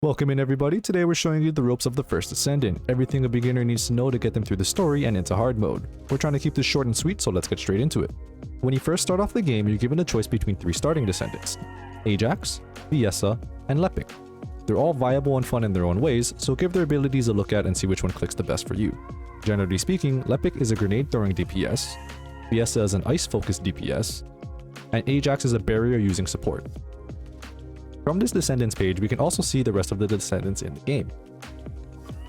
Welcome in everybody, today we're showing you the ropes of the first Descendant, everything a beginner needs to know to get them through the story and into hard mode. We're trying to keep this short and sweet, so let's get straight into it. When you first start off the game, you're given a choice between three starting Descendants: Ajax, Fiessa, and Lepping. They're all viable and fun in their own ways, so give their abilities a look at and see which one clicks the best for you. Generally speaking, Lepping is a grenade throwing DPS, Fiessa is an ice focused DPS, and Ajax is a barrier using support. From this Descendants page, we can also see the rest of the Descendants in the game.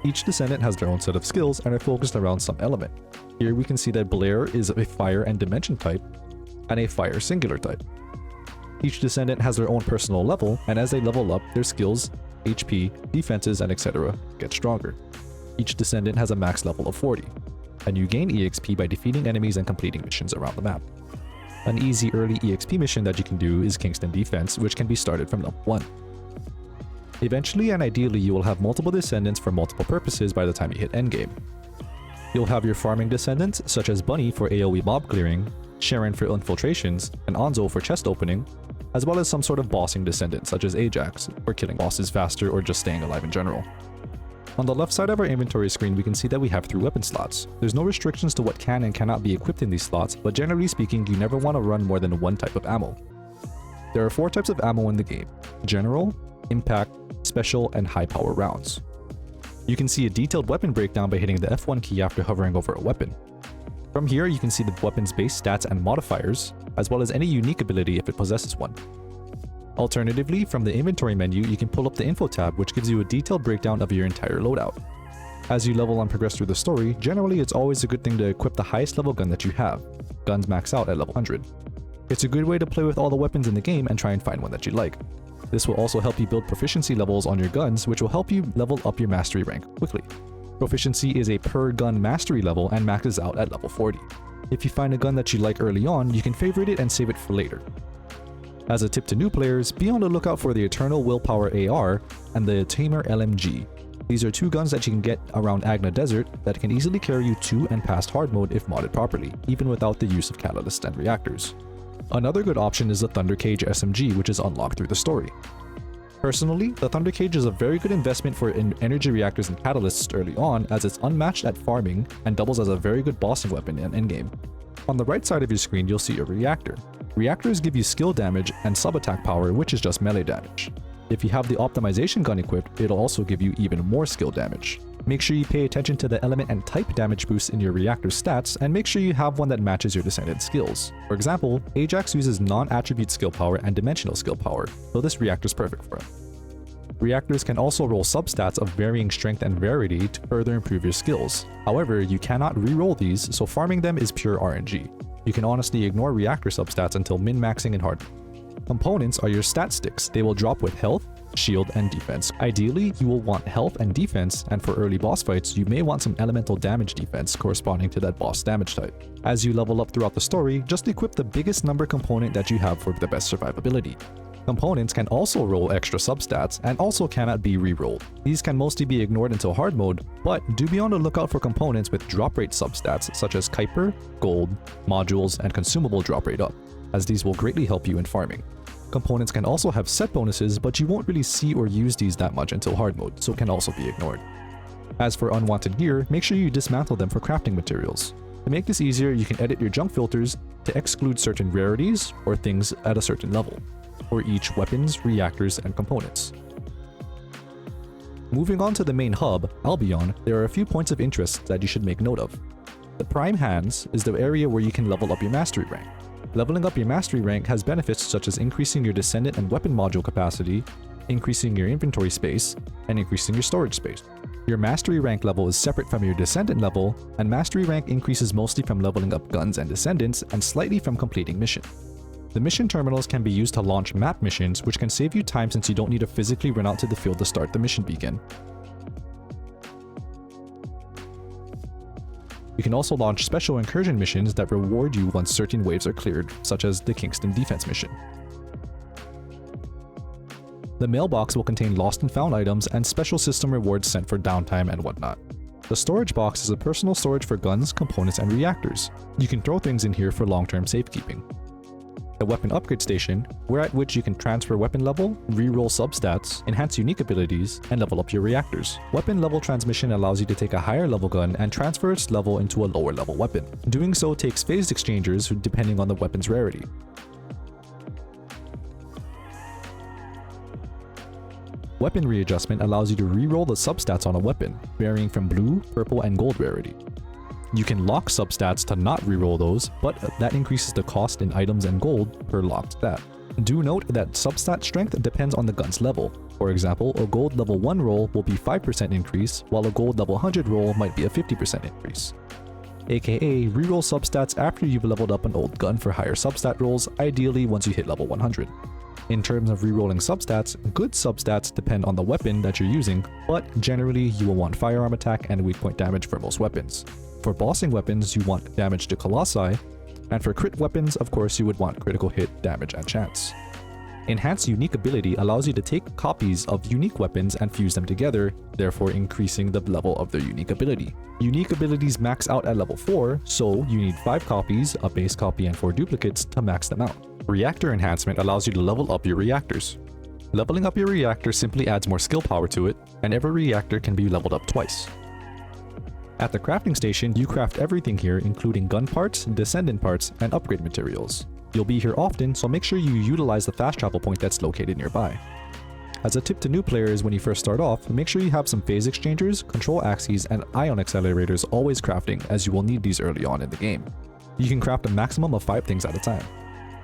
Each Descendant has their own set of skills and are focused around some element. Here we can see that Blair is a fire and dimension type, and a fire singular type. Each Descendant has their own personal level, and as they level up, their skills, HP, defenses, and etc. get stronger. Each Descendant has a max level of 40, and you gain EXP by defeating enemies and completing missions around the map. An easy early EXP mission that you can do is Kingston Defense, which can be started from level 1. Eventually and ideally you will have multiple Descendants for multiple purposes by the time you hit endgame. You'll have your farming Descendants such as Bunny for AoE mob clearing, Sharon for infiltrations, and Onzo for chest opening, as well as some sort of bossing Descendant such as Ajax for killing bosses faster or just staying alive in general. On the left side of our inventory screen, we can see that we have 3 weapon slots. There's no restrictions to what can and cannot be equipped in these slots, but generally speaking, you never want to run more than one type of ammo. There are 4 types of ammo in the game: General, Impact, Special, and High Power rounds. You can see a detailed weapon breakdown by hitting the F1 key after hovering over a weapon. From here, you can see the weapon's base stats and modifiers, as well as any unique ability if it possesses one. Alternatively, from the inventory menu, you can pull up the info tab, which gives you a detailed breakdown of your entire loadout. As you level and progress through the story, generally it's always a good thing to equip the highest level gun that you have. Guns max out at level 100. It's a good way to play with all the weapons in the game and try and find one that you like. This will also help you build proficiency levels on your guns, which will help you level up your mastery rank quickly. Proficiency is a per gun mastery level and maxes out at level 40. If you find a gun that you like early on, you can favorite it and save it for later. As a tip to new players, be on the lookout for the Eternal Willpower AR and the Tamer LMG. These are 2 guns that you can get around Agna Desert that can easily carry you to and past hard mode if modded properly, even without the use of catalysts and reactors. Another good option is the Thunder Cage SMG, which is unlocked through the story. Personally, the Thunder Cage is a very good investment for energy reactors and catalysts early on, as it's unmatched at farming and doubles as a very good bossing weapon in endgame. On the right side of your screen, you'll see a Reactor. Reactors give you skill damage and sub-attack power, which is just melee damage. If you have the optimization gun equipped, it'll also give you even more skill damage. Make sure you pay attention to the element and type damage boosts in your reactor stats, and make sure you have one that matches your Descendant skills. For example, Ajax uses non-attribute skill power and dimensional skill power, so this reactor's perfect for him. Reactors can also roll substats of varying strength and rarity to further improve your skills. However, you cannot re-roll these, so farming them is pure RNG. You can honestly ignore reactor substats until min-maxing in hard. Components are your stat sticks. They will drop with health, shield, and defense. Ideally, you will want health and defense, and for early boss fights, you may want some elemental damage defense corresponding to that boss damage type. As you level up throughout the story, just equip the biggest number component that you have for the best survivability. Components can also roll extra substats and also cannot be re-rolled. These can mostly be ignored until hard mode, but do be on the lookout for components with drop rate substats such as Kuiper, Gold, Modules, and Consumable drop rate up, as these will greatly help you in farming. Components can also have set bonuses, but you won't really see or use these that much until hard mode, so can also be ignored. As for unwanted gear, make sure you dismantle them for crafting materials. To make this easier, you can edit your junk filters to exclude certain rarities or things at a certain level for each weapons, reactors, and components. Moving on to the main hub, Albion, there are a few points of interest that you should make note of. The Prime Hands is the area where you can level up your mastery rank. Leveling up your mastery rank has benefits such as increasing your Descendant and weapon module capacity, increasing your inventory space, and increasing your storage space. Your mastery rank level is separate from your Descendant level, and mastery rank increases mostly from leveling up guns and Descendants and slightly from completing missions. The mission terminals can be used to launch map missions, which can save you time since you don't need to physically run out to the field to start the mission beacon. You can also launch special incursion missions that reward you once certain waves are cleared, such as the Kingston Defense mission. The mailbox will contain lost and found items and special system rewards sent for downtime and whatnot. The storage box is a personal storage for guns, components, and reactors. You can throw things in here for long-term safekeeping. The weapon upgrade station, where at which you can transfer weapon level, reroll substats, enhance unique abilities, and level up your reactors. Weapon level transmission allows you to take a higher level gun and transfer its level into a lower level weapon. Doing so takes phased exchangers depending on the weapon's rarity. Weapon readjustment allows you to reroll the substats on a weapon, varying from blue, purple, and gold rarity. You can lock substats to not reroll those, but that increases the cost in items and gold per locked stat. Do note that substat strength depends on the gun's level. For example, a gold level 1 roll will be 5% increase, while a gold level 100 roll might be a 50% increase. AKA, reroll substats after you've leveled up an old gun for higher substat rolls, ideally once you hit level 100. In terms of rerolling substats, good substats depend on the weapon that you're using, but generally you will want firearm attack and weak point damage for most weapons. For bossing weapons, you want damage to colossi, and for crit weapons, of course, you would want critical hit, damage, and chance. Enhanced unique ability allows you to take copies of unique weapons and fuse them together, therefore increasing the level of their unique ability. Unique abilities max out at level 4, so you need 5 copies, a base copy, and 4 duplicates to max them out. Reactor enhancement allows you to level up your reactors. Leveling up your reactor simply adds more skill power to it, and every reactor can be leveled up twice. At the crafting station, you craft everything here, including gun parts, Descendant parts, and upgrade materials. You'll be here often, so make sure you utilize the fast travel point that's located nearby. As a tip to new players when you first start off, make sure you have some phase exchangers, control axes, and ion accelerators always crafting, as you will need these early on in the game. You can craft a maximum of 5 things at a time.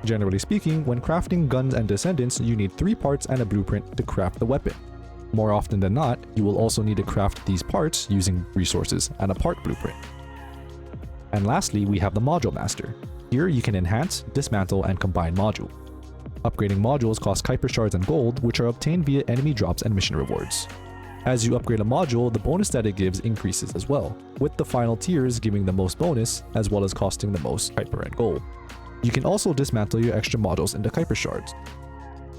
Generally speaking, when crafting guns and Descendants, you need 3 parts and a blueprint to craft the weapon. More often than not, you will also need to craft these parts using resources and a part blueprint. And lastly, we have the Module Master. Here you can enhance, dismantle, and combine module. Upgrading modules cost Kuiper Shards and gold, which are obtained via enemy drops and mission rewards. As you upgrade a module, the bonus that it gives increases as well, with the final tiers giving the most bonus, as well as costing the most Kuiper and gold. You can also dismantle your extra modules into Kuiper Shards.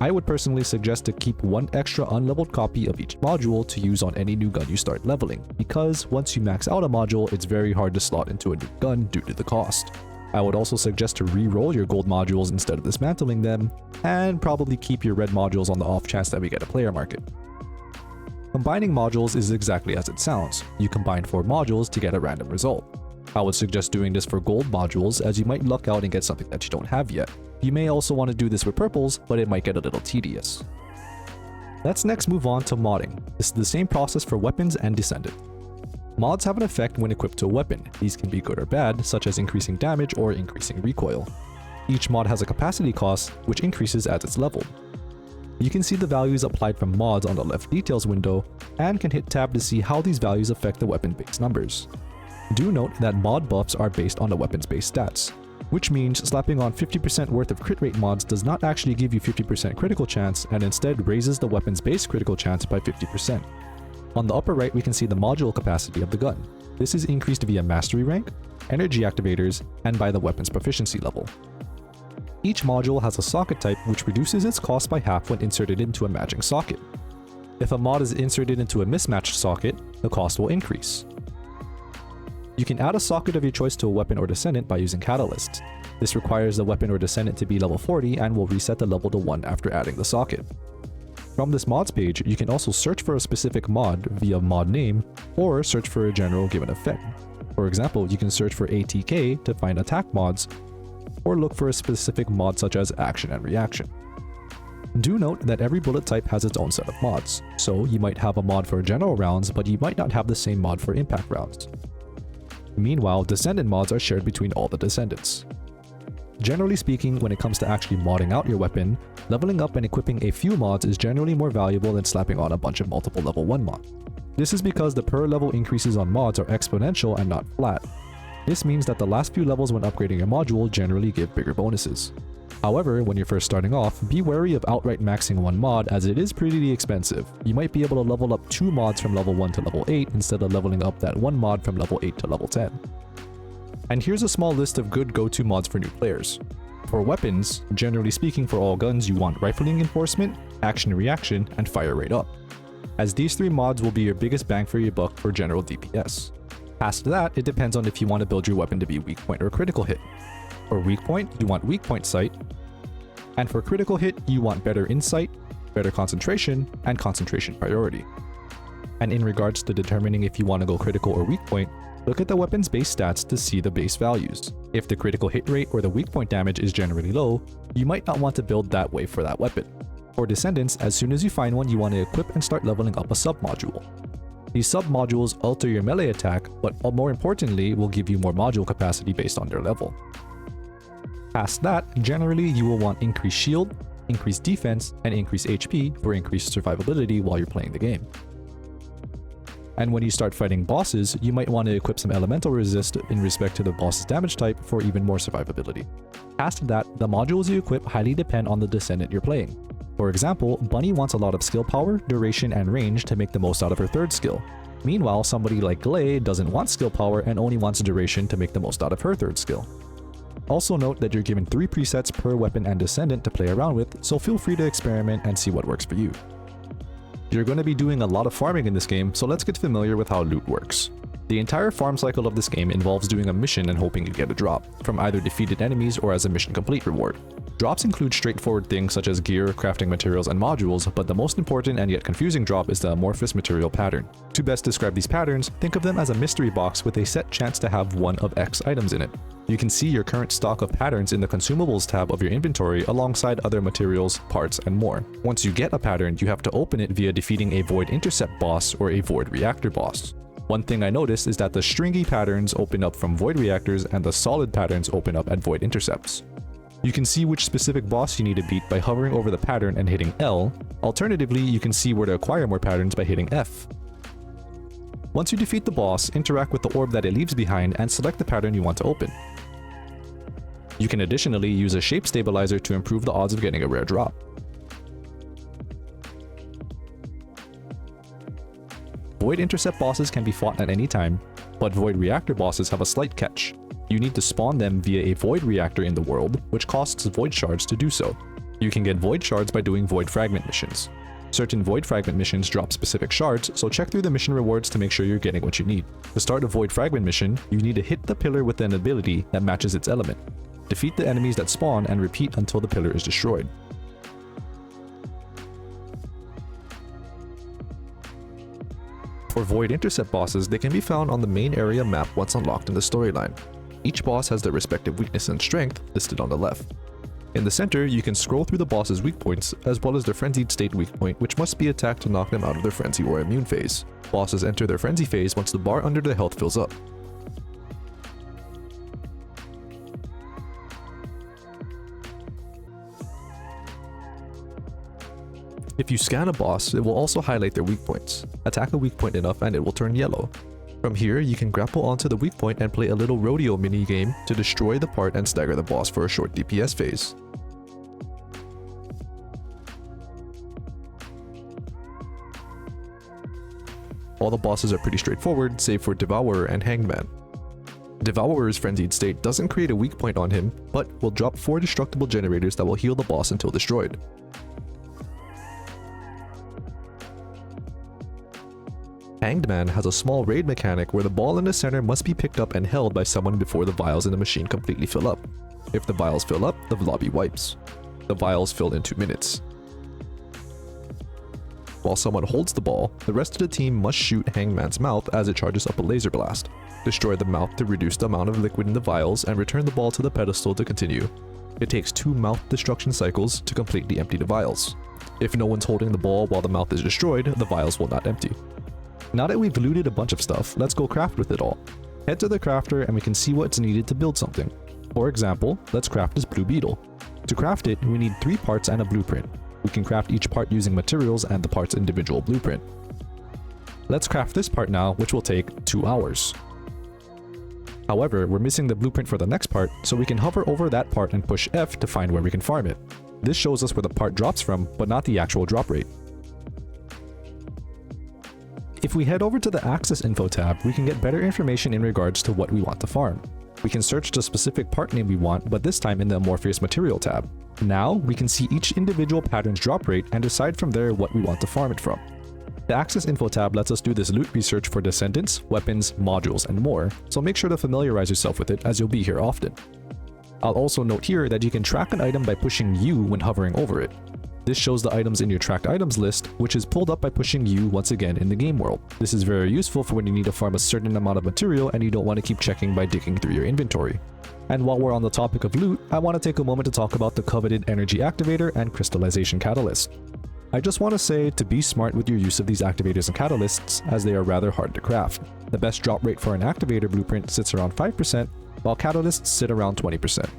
I would personally suggest to keep 1 extra unleveled copy of each module to use on any new gun you start leveling, because once you max out a module, it's very hard to slot into a new gun due to the cost. I would also suggest to re-roll your gold modules instead of dismantling them, and probably keep your red modules on the off chance that we get a player market. Combining modules is exactly as it sounds. You combine 4 modules to get a random result. I would suggest doing this for gold modules, as you might luck out and get something that you don't have yet. You may also want to do this with purples, but it might get a little tedious. Let's next move on to modding. This is the same process for weapons and Descendant. Mods have an effect when equipped to a weapon. These can be good or bad, such as increasing damage or increasing recoil. Each mod has a capacity cost, which increases as it's leveled. You can see the values applied from mods on the left details window, and can hit tab to see how these values affect the weapon base numbers. Do note that mod buffs are based on the weapon's base stats, which means slapping on 50% worth of crit rate mods does not actually give you 50% critical chance, and instead raises the weapon's base critical chance by 50%. On the upper right, we can see the module capacity of the gun. This is increased via mastery rank, energy activators, and by the weapon's proficiency level. Each module has a socket type which reduces its cost by half when inserted into a matching socket. If a mod is inserted into a mismatched socket, the cost will increase. You can add a socket of your choice to a weapon or Descendant by using catalysts. This requires the weapon or Descendant to be level 40 and will reset the level to 1 after adding the socket. From this mods page, you can also search for a specific mod via mod name, or search for a general given effect. For example, you can search for ATK to find attack mods, or look for a specific mod such as action and reaction. Do note that every bullet type has its own set of mods, so you might have a mod for general rounds, but you might not have the same mod for impact rounds. Meanwhile, Descendant mods are shared between all the Descendants. Generally speaking, when it comes to actually modding out your weapon, leveling up and equipping a few mods is generally more valuable than slapping on a bunch of multiple level 1 mods. This is because the per level increases on mods are exponential and not flat. This means that the last few levels when upgrading your module generally give bigger bonuses. However, when you're first starting off, be wary of outright maxing one mod as it is pretty expensive. You might be able to level up 2 mods from level 1 to level 8 instead of leveling up that 1 mod from level 8 to level 10. And here's a small list of good go-to mods for new players. For weapons, generally speaking for all guns you want rifling enforcement, action reaction, and fire rate up, as these 3 mods will be your biggest bang for your buck for general DPS. Past that, it depends on if you want to build your weapon to be weak point or critical hit. For weak point, you want weak point sight. And for critical hit, you want better insight, better concentration, and concentration priority. And in regards to determining if you want to go critical or weak point, look at the weapon's base stats to see the base values. If the critical hit rate or the weak point damage is generally low, you might not want to build that way for that weapon. For Descendants, as soon as you find one, you want to equip and start leveling up a sub-module. These sub-modules alter your melee attack, but more importantly, will give you more module capacity based on their level. Past that, generally you will want increased shield, increased defense, and increased HP for increased survivability while you're playing the game. And when you start fighting bosses, you might want to equip some elemental resist in respect to the boss's damage type for even more survivability. Past that, the modules you equip highly depend on the Descendant you're playing. For example, Bunny wants a lot of skill power, duration, and range to make the most out of her third skill. Meanwhile, somebody like Glay doesn't want skill power and only wants duration to make the most out of her third skill. Also note that you're given 3 presets per weapon and Descendant to play around with, so feel free to experiment and see what works for you. You're going to be doing a lot of farming in this game, so let's get familiar with how loot works. The entire farm cycle of this game involves doing a mission and hoping you get a drop, from either defeated enemies or as a mission complete reward. Drops include straightforward things such as gear, crafting materials, and modules, but the most important and yet confusing drop is the amorphous material pattern. To best describe these patterns, think of them as a mystery box with a set chance to have one of X items in it. You can see your current stock of patterns in the consumables tab of your inventory alongside other materials, parts, and more. Once you get a pattern, you have to open it via defeating a Void Intercept boss or a Void Reactor boss. One thing I noticed is that the stringy patterns open up from Void Reactors and the solid patterns open up at Void Intercepts. You can see which specific boss you need to beat by hovering over the pattern and hitting L. Alternatively, you can see where to acquire more patterns by hitting F. Once you defeat the boss, interact with the orb that it leaves behind and select the pattern you want to open. You can additionally use a shape stabilizer to improve the odds of getting a rare drop. Void Intercept bosses can be fought at any time, but Void Reactor bosses have a slight catch. You need to spawn them via a Void Reactor in the world, which costs Void Shards to do so. You can get Void Shards by doing Void Fragment missions. Certain Void Fragment missions drop specific shards, so check through the mission rewards to make sure you're getting what you need. To start a Void Fragment mission, you need to hit the pillar with an ability that matches its element. Defeat the enemies that spawn and repeat until the pillar is destroyed. For Void Intercept bosses, they can be found on the main area map once unlocked in the storyline. Each boss has their respective weakness and strength listed on the left. In the center, you can scroll through the boss's weak points, as well as their frenzied state weak point, which must be attacked to knock them out of their frenzy or immune phase. Bosses enter their frenzy phase once the bar under their health fills up. If you scan a boss, it will also highlight their weak points. Attack a weak point enough and it will turn yellow. From here, you can grapple onto the weak point and play a little rodeo mini-game to destroy the part and stagger the boss for a short DPS phase. All the bosses are pretty straightforward, save for Devourer and Hanged Man. Devourer's frenzied state doesn't create a weak point on him, but will drop 4 destructible generators that will heal the boss until destroyed. Hanged Man has a small raid mechanic where the ball in the center must be picked up and held by someone before the vials in the machine completely fill up. If the vials fill up, the lobby wipes. The vials fill in 2 minutes. While someone holds the ball, the rest of the team must shoot Hanged Man's mouth as it charges up a laser blast. Destroy the mouth to reduce the amount of liquid in the vials and return the ball to the pedestal to continue. It takes 2 mouth destruction cycles to completely empty the vials. If no one's holding the ball while the mouth is destroyed, the vials will not empty. Now that we've looted a bunch of stuff, let's go craft with it all. Head to the crafter and we can see what's needed to build something. For example, let's craft this blue beetle. To craft it, we need 3 parts and a blueprint. We can craft each part using materials and the part's individual blueprint. Let's craft this part now, which will take 2 hours. However, we're missing the blueprint for the next part, so we can hover over that part and push F to find where we can farm it. This shows us where the part drops from, but not the actual drop rate. If we head over to the Access Info tab, we can get better information in regards to what we want to farm. We can search the specific part name we want, but this time in the Amorphous Material tab. Now, we can see each individual pattern's drop rate and decide from there what we want to farm it from. The Access Info tab lets us do this loot research for Descendants, weapons, modules, and more, so make sure to familiarize yourself with it as you'll be here often. I'll also note here that you can track an item by pushing U when hovering over it. This shows the items in your tracked items list, which is pulled up by pushing U once again in the game world. This is very useful for when you need to farm a certain amount of material and you don't want to keep checking by digging through your inventory. And while we're on the topic of loot, I want to take a moment to talk about the coveted energy activator and crystallization catalyst. I just want to say to be smart with your use of these activators and catalysts, as they are rather hard to craft. The best drop rate for an activator blueprint sits around 5%, while catalysts sit around 20%.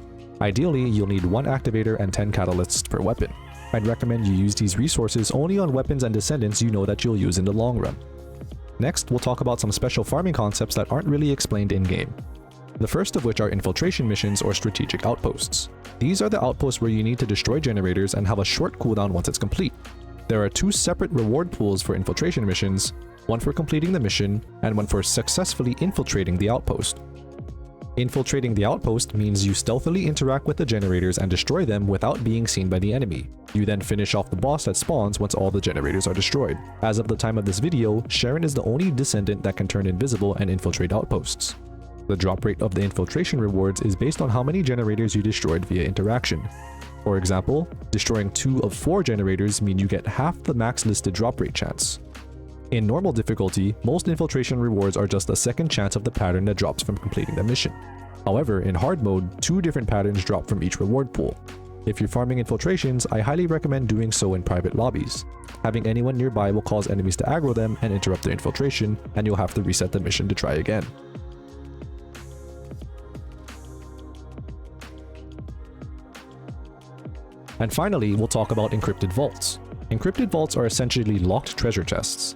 Ideally, you'll need 1 activator and 10 catalysts per weapon. I'd recommend you use these resources only on weapons and descendants you know that you'll use in the long run. Next, we'll talk about some special farming concepts that aren't really explained in-game. The first of which are infiltration missions or strategic outposts. These are the outposts where you need to destroy generators and have a short cooldown once it's complete. There are 2 separate reward pools for infiltration missions, one for completing the mission and one for successfully infiltrating the outpost. Infiltrating the outpost means you stealthily interact with the generators and destroy them without being seen by the enemy. You then finish off the boss that spawns once all the generators are destroyed. As of the time of this video, Sharon is the only Descendant that can turn invisible and infiltrate outposts. The drop rate of the infiltration rewards is based on how many generators you destroyed via interaction. For example, destroying 2 of 4 generators mean you get half the max listed drop rate chance. In normal difficulty, most infiltration rewards are just a second chance of the pattern that drops from completing the mission. However, in hard mode, 2 different patterns drop from each reward pool. If you're farming infiltrations, I highly recommend doing so in private lobbies. Having anyone nearby will cause enemies to aggro them and interrupt their infiltration, and you'll have to reset the mission to try again. And finally, we'll talk about Encrypted Vaults. Encrypted Vaults are essentially locked treasure chests.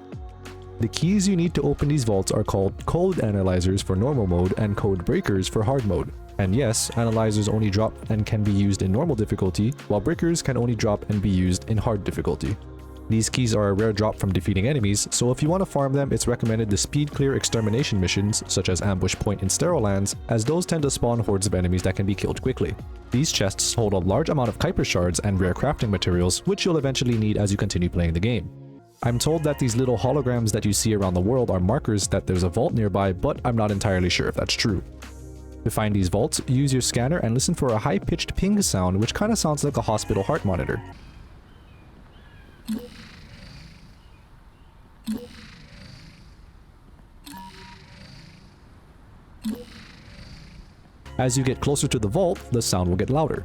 The keys you need to open these vaults are called code analyzers for normal mode and code breakers for hard mode. And yes, analyzers only drop and can be used in normal difficulty, while breakers can only drop and be used in hard difficulty. These keys are a rare drop from defeating enemies, so if you want to farm them, it's recommended to speed clear extermination missions such as Ambush Point in sterile lands, as those tend to spawn hordes of enemies that can be killed quickly. These chests hold a large amount of Kuiper shards and rare crafting materials, which you'll eventually need as you continue playing the game. I'm told that these little holograms that you see around the world are markers that there's a vault nearby, but I'm not entirely sure if that's true. To find these vaults, use your scanner and listen for a high-pitched ping sound, which kinda sounds like a hospital heart monitor. As you get closer to the vault, the sound will get louder.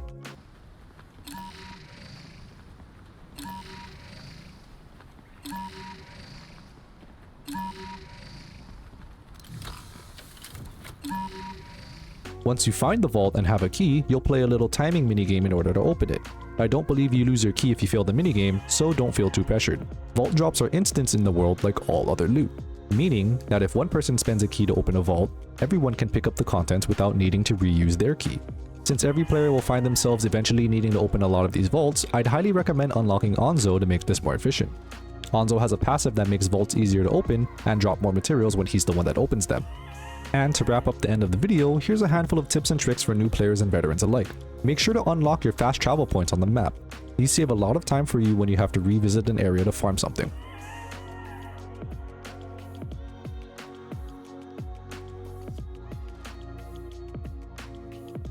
Once you find the vault and have a key, you'll play a little timing minigame in order to open it. I don't believe you lose your key if you fail the minigame, so don't feel too pressured. Vault drops are instants in the world like all other loot, meaning that if one person spends a key to open a vault, everyone can pick up the contents without needing to reuse their key. Since every player will find themselves eventually needing to open a lot of these vaults, I'd highly recommend unlocking Onzo to make this more efficient. Onzo has a passive that makes vaults easier to open and drop more materials when he's the one that opens them. And to wrap up the end of the video, here's a handful of tips and tricks for new players and veterans alike. Make sure to unlock your fast travel points on the map. These save a lot of time for you when you have to revisit an area to farm something.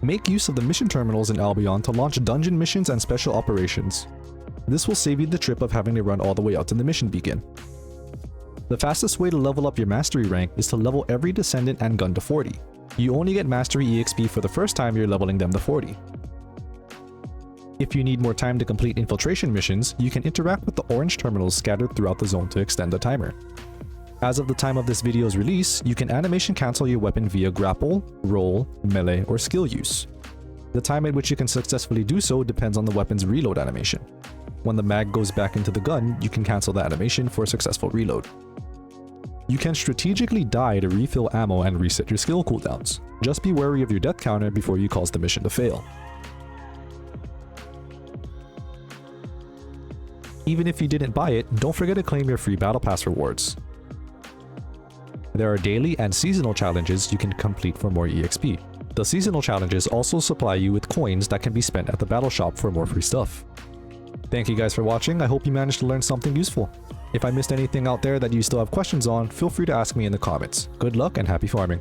Make use of the mission terminals in Albion to launch dungeon missions and special operations. This will save you the trip of having to run all the way out to the mission beacon. The fastest way to level up your mastery rank is to level every Descendant and gun to 40. You only get mastery EXP for the first time you're leveling them to 40. If you need more time to complete infiltration missions, you can interact with the orange terminals scattered throughout the zone to extend the timer. As of the time of this video's release, you can animation cancel your weapon via grapple, roll, melee, or skill use. The time at which you can successfully do so depends on the weapon's reload animation. When the mag goes back into the gun, you can cancel the animation for a successful reload. You can strategically die to refill ammo and reset your skill cooldowns. Just be wary of your death counter before you cause the mission to fail. Even if you didn't buy it, don't forget to claim your free Battle Pass rewards. There are daily and seasonal challenges you can complete for more EXP. The seasonal challenges also supply you with coins that can be spent at the battle shop for more free stuff. Thank you guys for watching. I hope you managed to learn something useful. If I missed anything out there that you still have questions on, feel free to ask me in the comments. Good luck and happy farming.